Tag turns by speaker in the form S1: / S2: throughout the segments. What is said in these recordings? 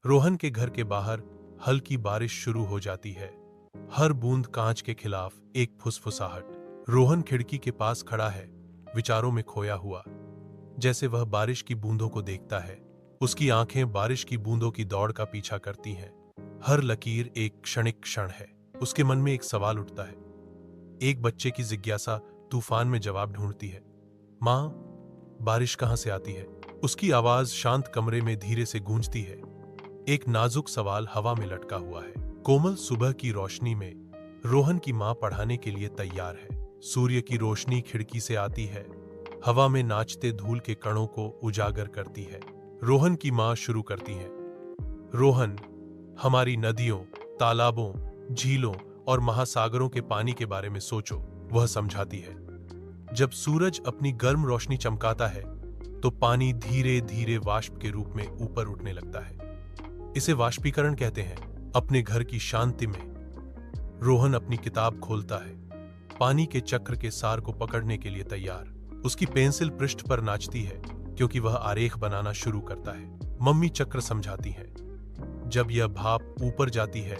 S1: रोहन के घर के बाहर हल्की बारिश शुरू हो जाती है। हर बूंद कांच के खिलाफ एक फुसफुसाहट। रोहन खिड़की के पास खड़ा है, विचारों में खोया हुआ। जैसे वह बारिश की बूंदों को देखता है, उसकी आंखें बारिश की बूंदों की दौड़ का पीछा करती हैं। हर लकीर एक क्षणिक क्षण है। उसके मन में एक सवाल उठता है। एक बच्चे की जिज्ञासा तूफान में जवाब ढूंढती है। मां, बारिश कहां से आती है? उसकी आवाज शांत कमरे में धीरे से गूंजती है। एक नाजुक सवाल हवा में लटका हुआ है। कोमल सुबह की रोशनी में रोहन की मां पढ़ाने के लिए तैयार है। सूर्य की रोशनी खिड़की से आती है, हवा में नाचते धूल के कणों को उजागर करती है। रोहन की मां शुरू करती है। रोहन, हमारी नदियों, तालाबों, झीलों और महासागरों के पानी के बारे में सोचो, वह समझाती है। जब सूरज अपनी गर्म रोशनी चमकाता है तो पानी धीरे धीरे वाष्प के रूप में ऊपर उठने लगता है। इसे वाष्पीकरण कहते हैं। अपने घर की शांति में रोहन अपनी किताब खोलता है, पानी के चक्र के सार को पकड़ने के लिए तैयार। उसकी पेंसिल पृष्ठ पर नाचती है क्योंकि वह आरेख बनाना शुरू करता है। मम्मी चक्र समझाती है। जब यह भाप ऊपर जाती है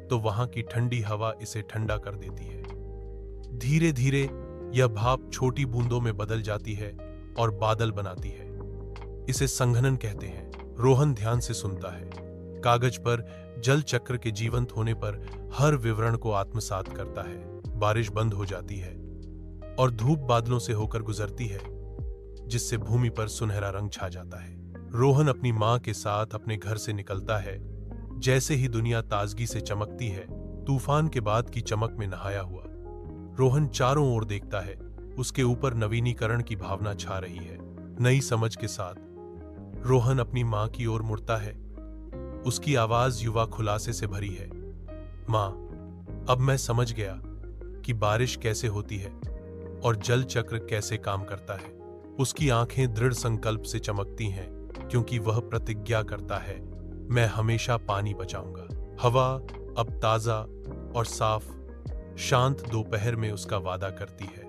S1: तो वहां की ठंडी हवा इसे ठंडा कर देती है। धीरे धीरे यह भाप छोटी बूंदों में बदल जाती है और बादल बनाती है। इसे संघनन कहते हैं। रोहन ध्यान से सुनता है। कागज पर जल चक्र के जीवंत होने पर हर विवरण को आत्मसात करता है। बारिश बंद हो जाती है और धूप बादलों से होकर गुजरती है, जिससे भूमि पर सुनहरा रंग छा जाता है। रोहन अपनी मां के साथ अपने घर से निकलता है। जैसे ही दुनिया ताजगी से चमकती है, तूफान के बाद की चमक में नहाया हुआ, रोहन चारों ओर देखता है। उसके ऊपर नवीनीकरण की भावना छा रही है। नई समझ के साथ रोहन अपनी मां की ओर मुड़ता है। उसकी आवाज युवा खुलासे से भरी है। मां, अब मैं समझ गया कि बारिश कैसे होती है और जल चक्र कैसे काम करता है। उसकी आंखें दृढ़ संकल्प से चमकती हैं क्योंकि वह प्रतिज्ञा करता है, मैं हमेशा पानी बचाऊंगा। हवा अब ताजा और साफ, शांत दोपहर में उसका वादा करती है।